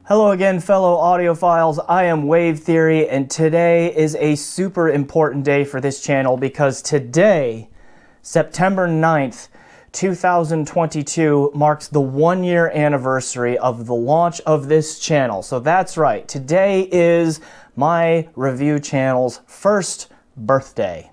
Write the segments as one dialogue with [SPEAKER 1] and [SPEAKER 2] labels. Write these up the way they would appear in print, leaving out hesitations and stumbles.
[SPEAKER 1] Hello again, fellow audiophiles. I am Wave Theory, and today is a super important day for this channel because today, September 9th, 2022, marks the 1-year anniversary of the launch of this channel. So that's right, today is my review channel's first birthday.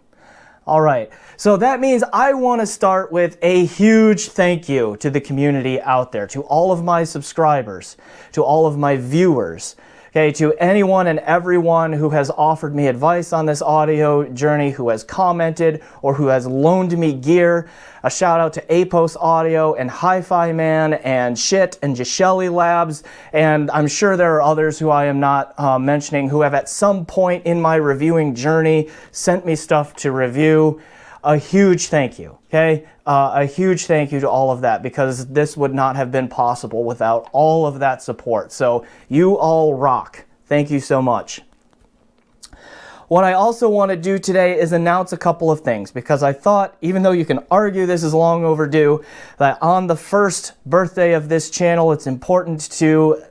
[SPEAKER 1] All right, so that means I want to start with a huge thank you to the community out there, to all of my subscribers, to all of my viewers, okay, to anyone and everyone who has offered me advice on this audio journey, who has commented, or who has loaned me gear. A shout out to Apos Audio and Hi-Fi Man and Shit and Gishelli Labs, and I'm sure there are others who I am not mentioning who have at some point in my reviewing journey sent me stuff to review. A huge thank you, okay? A huge thank you to all of that, because this would not have been possible without all of that support. So you all rock. Thank you so much. What I also want to do today is announce a couple of things, because I thought, even though you can argue this is long overdue, that on the first birthday of this channel, it's important to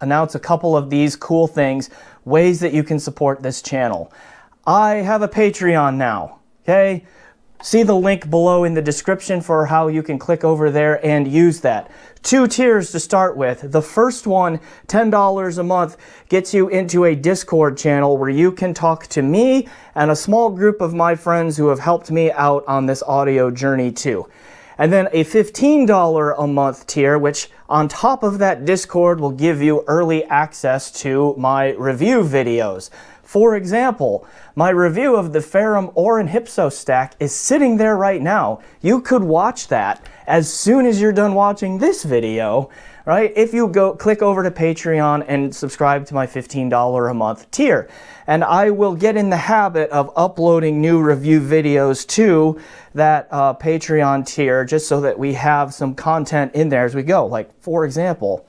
[SPEAKER 1] announce a couple of these cool things, ways that you can support this channel. I have a Patreon now, okay? See the link below in the description for how you can click over there and use that. 2 tiers to start with. The first one, $10 a month, gets you into a Discord channel where you can talk to me and a small group of my friends who have helped me out on this audio journey too. And then a $15 a month tier, which on top of that Discord will give you early access to my review videos. For example, my review of the Ferrum Orin Hypso stack is sitting there right now. You could watch that as soon as you're done watching this video, right? If you go click over to Patreon and subscribe to my $15 a month tier. And I will get in the habit of uploading new review videos to that Patreon tier, just so that we have some content in there as we go. Like, for example,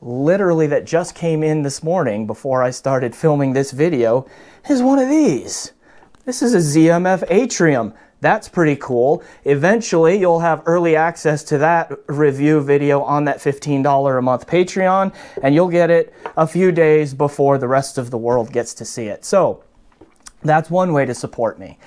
[SPEAKER 1] literally that just came in this morning before I started filming this video is one of these. This is a ZMF Atrium. That's pretty cool. Eventually, you'll have early access to that review video on that $15 a month Patreon, and you'll get it a few days before the rest of the world gets to see it. So that's one way to support me.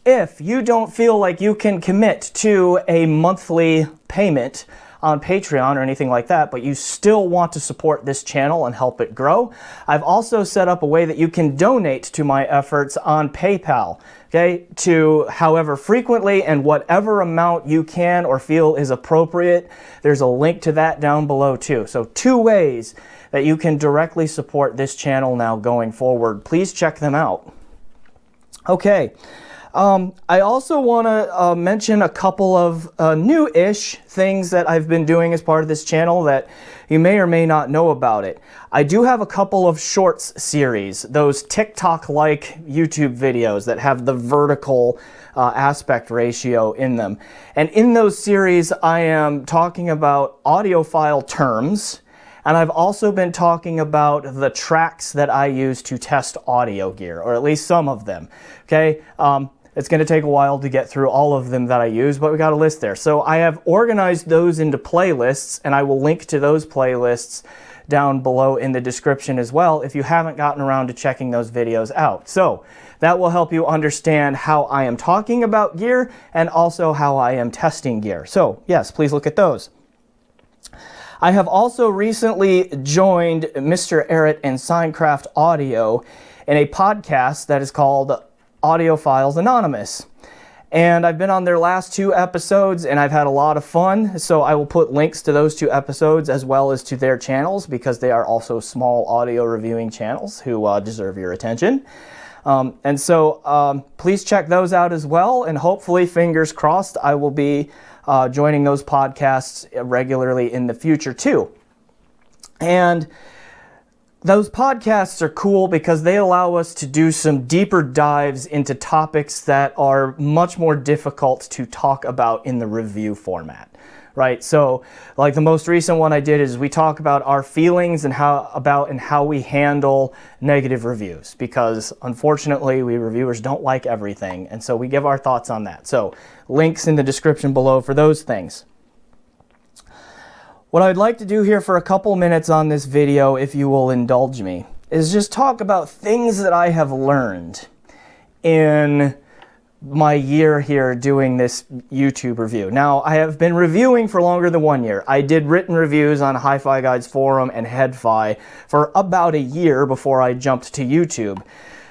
[SPEAKER 1] If you don't feel like you can commit to a monthly payment on Patreon or anything like that, but you still want to support this channel and help it grow, I've also set up a way that you can donate to my efforts on PayPal, okay, to however frequently and whatever amount you can or feel is appropriate. There's a link to that down below too. So 2 ways that you can directly support this channel now going forward. Please check them out. Okay. I also want to mention a couple of new-ish things that I've been doing as part of this channel that you may or may not know about it. I do have a couple of shorts series, those TikTok-like YouTube videos that have the vertical aspect ratio in them. And in those series, I am talking about audiophile terms, and I've also been talking about the tracks that I use to test audio gear, or at least some of them, okay? It's going to take a while to get through all of them that I use, but we got a list there. So I have organized those into playlists, and I will link to those playlists down below in the description as well if you haven't gotten around to checking those videos out. So that will help you understand how I am talking about gear and also how I am testing gear. So yes, please look at those. I have also recently joined MrAyrit and Sinecraft Audio in a podcast that is called Audiophiles Anonymous. And I've been on their last 2 episodes and I've had a lot of fun. So I will put links to those 2 episodes as well as to their channels, because they are also small audio reviewing channels who deserve your attention. Please check those out as well. And hopefully, fingers crossed, I will be joining those podcasts regularly in the future too. And those podcasts are cool because they allow us to do some deeper dives into topics that are much more difficult to talk about in the review format, right? So, like the most recent one I did is we talk about our feelings and how we handle negative reviews, because unfortunately we reviewers don't like everything, and so we give our thoughts on that. So, links in the description below for those things. What I'd like to do here for a couple minutes on this video, if you will indulge me, is just talk about things that I have learned in my year here doing this YouTube review. Now, I have been reviewing for longer than 1 year. I did written reviews on Hi-Fi Guides Forum and HeadFi for about a year before I jumped to YouTube.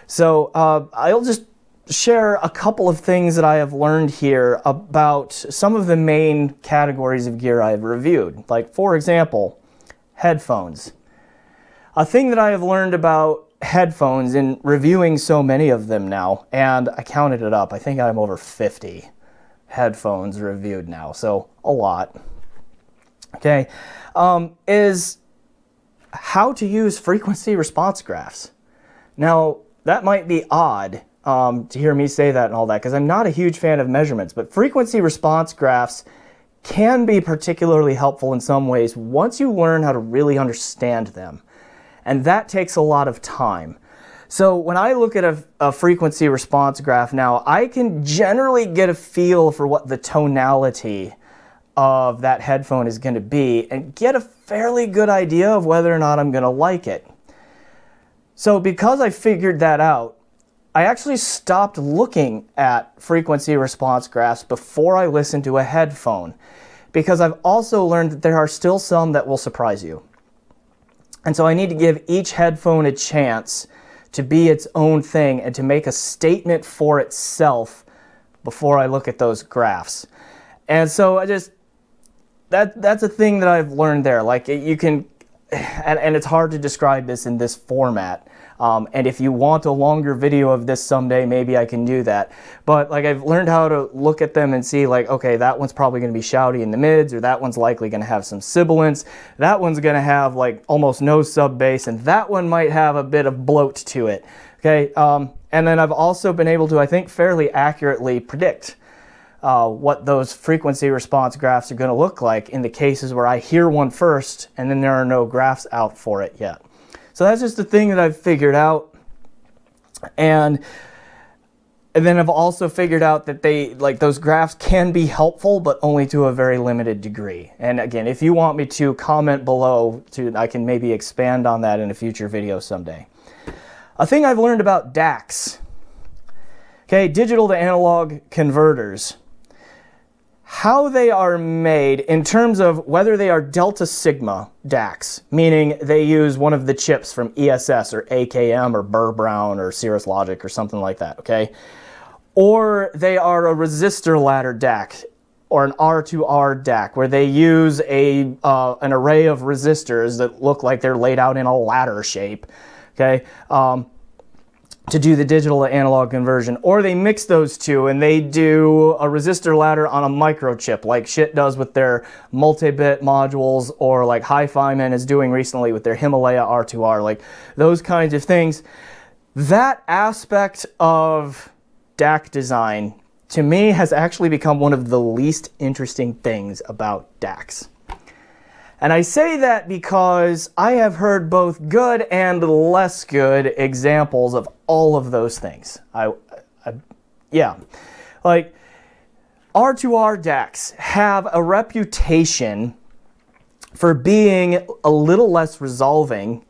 [SPEAKER 1] So I'll just share a couple of things that I have learned here about some of the main categories of gear I've reviewed. Like, for example, headphones. A thing that I have learned about headphones in reviewing so many of them now, and I counted it up, I think I'm over 50 headphones reviewed now, so a lot, okay, is how to use frequency response graphs. Now, that might be odd to hear me say that and all that, because I'm not a huge fan of measurements, but frequency response graphs can be particularly helpful in some ways once you learn how to really understand them. And that takes a lot of time. So when I look at a frequency response graph now, I can generally get a feel for what the tonality of that headphone is going to be and get a fairly good idea of whether or not I'm going to like it. So because I figured that out, I actually stopped looking at frequency response graphs before I listened to a headphone, because I've also learned that there are still some that will surprise you. And so I need to give each headphone a chance to be its own thing and to make a statement for itself before I look at those graphs. And so that's a thing that I've learned there. Like, you can, and it's hard to describe this in this format. And if you want a longer video of this someday, maybe I can do that. But like, I've learned how to look at them and see, like, okay, that one's probably going to be shouty in the mids, or that one's likely going to have some sibilance. That one's going to have like almost no sub bass, and that one might have a bit of bloat to it. Okay, and then I've also been able to, I think, fairly accurately predict what those frequency response graphs are going to look like in the cases where I hear one first and then there are no graphs out for it yet. So that's just the thing that I've figured out. And then I've also figured out that those graphs can be helpful, but only to a very limited degree. And again, if you want me to comment below, I can maybe expand on that in a future video someday. A thing I've learned about DACs, okay, digital to analog converters. How they are made in terms of whether they are delta sigma DACs, meaning they use one of the chips from ESS or AKM or Burr Brown or Cirrus Logic or something like that, okay? Or they are a resistor ladder DAC or an R2R DAC, where they use an array of resistors that look like they're laid out in a ladder shape, okay? To do the digital to analog conversion. Or they mix those two and they do a resistor ladder on a microchip, like Shit does with their multi-bit modules, or like Hi-Fi Man is doing recently with their Himalaya R2R, like those kinds of things. That aspect of DAC design, to me, has actually become one of the least interesting things about DACs. And I say that because I have heard both good and less good examples of all of those things. Yeah, like R2R DACs have a reputation for being a little less resolving,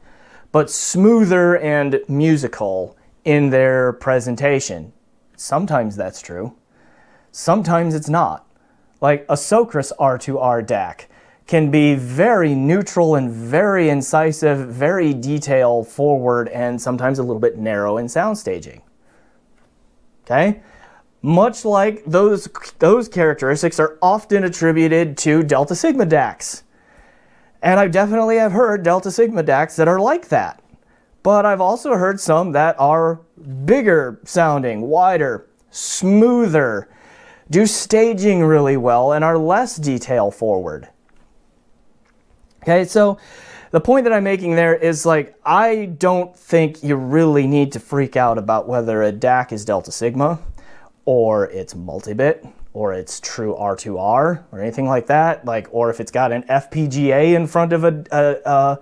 [SPEAKER 1] but smoother and musical in their presentation. Sometimes that's true. Sometimes it's not. Like a Socrates R2R DAC can be very neutral and very incisive, very detail forward, and sometimes a little bit narrow in sound staging. Okay? Much like those characteristics are often attributed to delta sigma DACs. And I definitely have heard delta sigma DACs that are like that. But I've also heard some that are bigger sounding, wider, smoother, do staging really well, and are less detail forward. Okay, so the point that I'm making there is, like, I don't think you really need to freak out about whether a DAC is delta sigma, or it's multi-bit, or it's true R2R, or anything like that, like, or if it's got an FPGA in front of a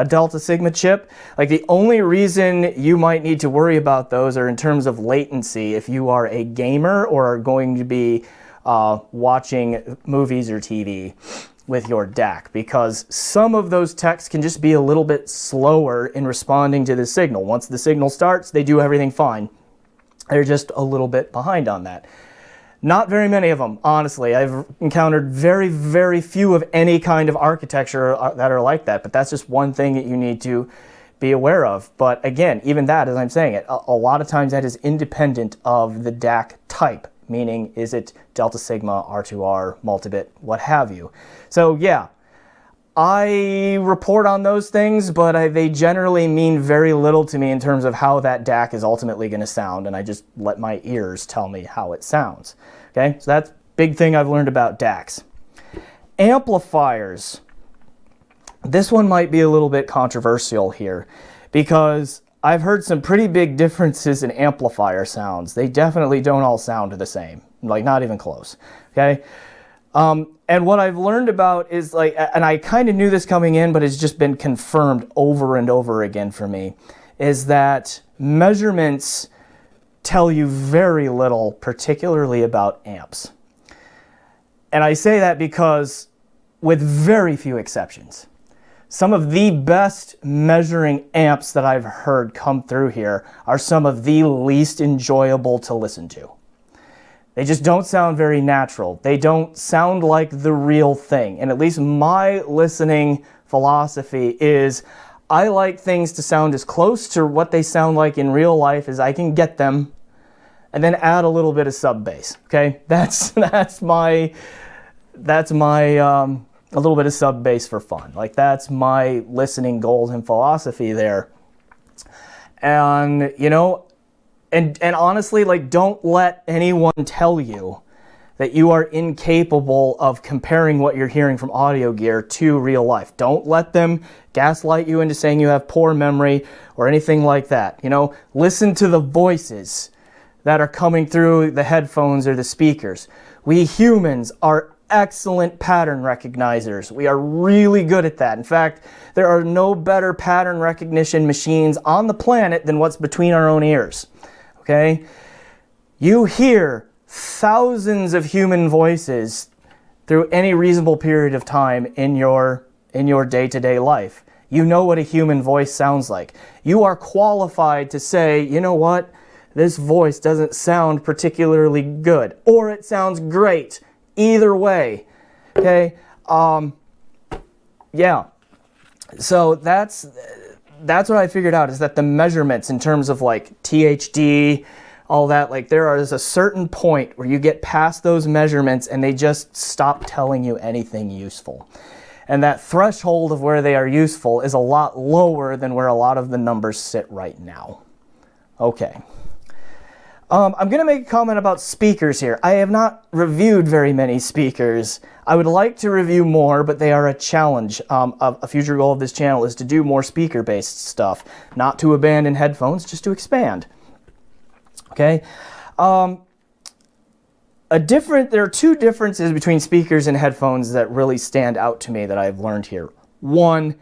[SPEAKER 1] delta sigma chip. Like, the only reason you might need to worry about those are in terms of latency if you are a gamer or are going to be watching movies or TV. with your DAC, because some of those techs can just be a little bit slower in responding to the signal. Once the signal starts, they do everything fine. They're just a little bit behind on that. Not very many of them, honestly. I've encountered very, very few of any kind of architecture that are like that, but that's just one thing that you need to be aware of. But again, even that, as I'm saying it, a lot of times that is independent of the DAC type, meaning is it Delta Sigma, R2R, multibit, what have you. So yeah, I report on those things, but they generally mean very little to me in terms of how that DAC is ultimately going to sound, and I just let my ears tell me how it sounds. Okay, so that's a big thing I've learned about DACs. Amplifiers. This one might be a little bit controversial here, because I've heard some pretty big differences in amplifier sounds. They definitely don't all sound the same, like not even close. Okay. And what I've learned about is like, and I kind of knew this coming in, but it's just been confirmed over and over again for me, is that measurements tell you very little, particularly about amps. And I say that because, with very few exceptions, some of the best measuring amps that I've heard come through here are some of the least enjoyable to listen to. They just don't sound very natural. They don't sound like the real thing. And at least my listening philosophy is I like things to sound as close to what they sound like in real life as I can get them, and then add a little bit of sub bass. Okay, that's my a little bit of sub bass for fun. Like that's my listening goals and philosophy there. And you know, and honestly, like, don't let anyone tell you that you are incapable of comparing what you're hearing from audio gear to real life. Don't let them gaslight you into saying you have poor memory or anything like that. You know, listen to the voices that are coming through the headphones or the speakers. We humans are excellent pattern recognizers. We are really good at that. In fact, there are no better pattern recognition machines on the planet than what's between our own ears. Okay? You hear thousands of human voices through any reasonable period of time in your day-to-day life. You know what a human voice sounds like. You are qualified to say, you know what? This voice doesn't sound particularly good, or it sounds great. Either way, okay? Yeah. So that's what I figured out, is that the measurements in terms of like THD, all that, like there is a certain point where you get past those measurements and they just stop telling you anything useful. And that threshold of where they are useful is a lot lower than where a lot of the numbers sit right now. Okay. I'm going to make a comment about speakers here. I have not reviewed very many speakers. I would like to review more, but they are a challenge. A future goal of this channel is to do more speaker-based stuff, not to abandon headphones, just to expand. Okay? There are two differences between speakers and headphones that really stand out to me that I've learned here. One,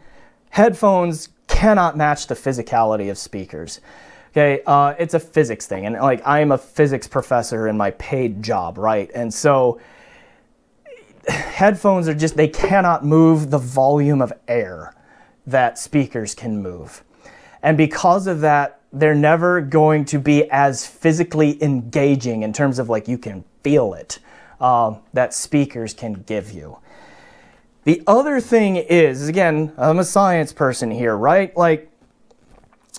[SPEAKER 1] headphones cannot match the physicality of speakers. Okay, it's a physics thing, and like I'm a physics professor in my paid job, right? And so headphones are just, they cannot move the volume of air that speakers can move. And because of that, they're never going to be as physically engaging in terms of like you can feel it, that speakers can give you. The other thing is, again, I'm a science person here, right? Like,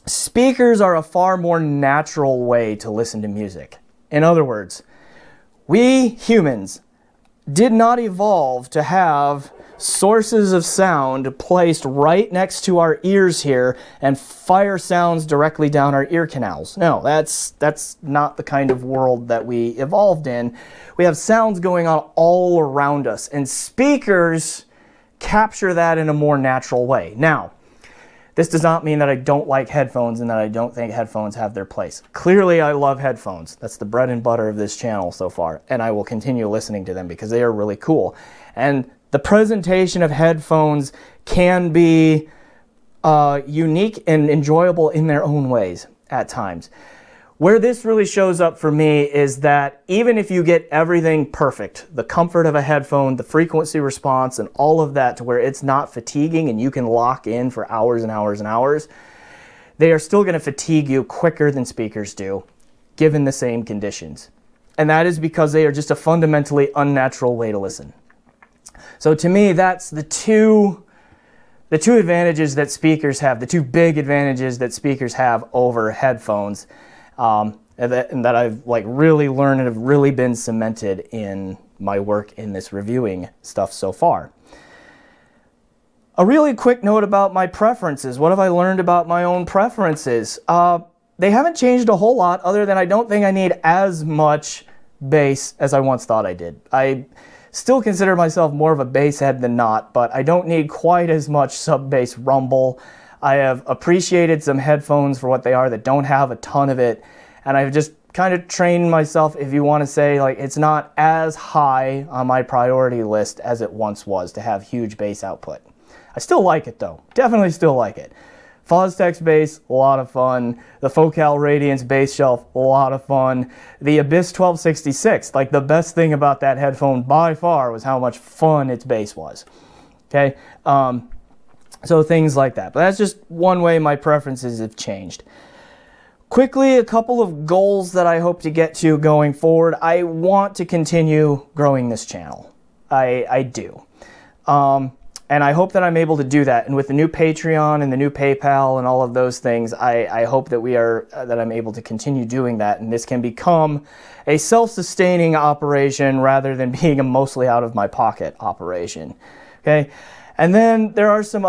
[SPEAKER 1] speakers are a far more natural way to listen to music. In other words, we humans did not evolve to have sources of sound placed right next to our ears here and fire sounds directly down our ear canals. No, that's not the kind of world that we evolved in. We have sounds going on all around us, and speakers capture that in a more natural way. Now, this does not mean that I don't like headphones and that I don't think headphones have their place. Clearly, I love headphones. That's the bread and butter of this channel so far, and I will continue listening to them because they are really cool. And the presentation of headphones can be unique and enjoyable in their own ways at times. Where this really shows up for me is that even if you get everything perfect, the comfort of a headphone, the frequency response, and all of that to where it's not fatiguing and you can lock in for hours and hours and hours, they are still going to fatigue you quicker than speakers do, given the same conditions. And that is because they are just a fundamentally unnatural way to listen. So to me, that's the two advantages that speakers have, the two big advantages that speakers have over headphones. And that I've really learned and have really been cemented in my work in this reviewing stuff so far. A really quick note about my preferences. What have I learned about my own preferences? They haven't changed a whole lot, other than I don't think I need as much bass as I once thought I did. I still consider myself more of a bass head than not, but I don't need quite as much sub-bass rumble. I have appreciated some headphones for what they are that don't have a ton of it, and I've just kind of trained myself, if you want to say, it's not as high on my priority list as it once was to have huge bass output. I still like it though, definitely still like it. Foztex bass, a lot of fun. The Focal Radiance bass shelf, a lot of fun. The Abyss 1266, the best thing about that headphone by far was how much fun its bass was. Okay. So things like that. But that's just one way my preferences have changed. Quickly, a couple of goals that I hope to get to going forward. I want to continue growing this channel. I do. And I hope that I'm able to do that. And with the new Patreon and the new PayPal and all of those things, I hope that that I'm able to continue doing that. And this can become a self-sustaining operation rather than being a mostly out of my pocket operation. Okay. And then there are some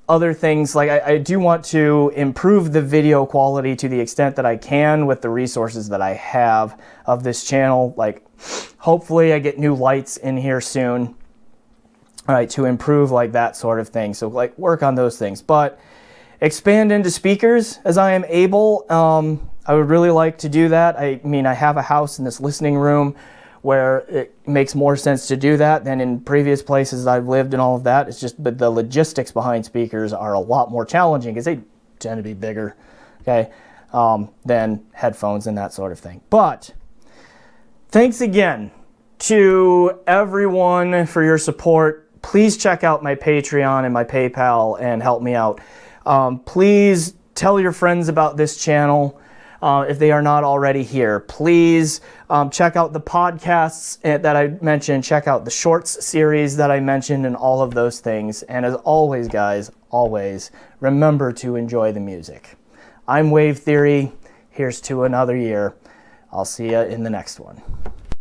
[SPEAKER 1] other things, I do want to improve the video quality to the extent that I can with the resources that I have of this channel. Hopefully I get new lights in here soon, all right, to improve that sort of thing. So work on those things, but expand into speakers as I am able. I would really like to do that. I mean, I have a house in this listening room where it makes more sense to do that than in previous places I've lived and all of that. It's just, but the logistics behind speakers are a lot more challenging because they tend to be bigger, okay, than headphones and that sort of thing. But thanks again to everyone for your support. Please check out my Patreon and my PayPal and help me out. Please tell your friends about this channel. If they are not already here, please check out the podcasts that I mentioned, check out the shorts series that I mentioned, and all of those things. And as always, guys, always remember to enjoy the music. I'm Wave Theory. Here's to another year. I'll see you in the next one.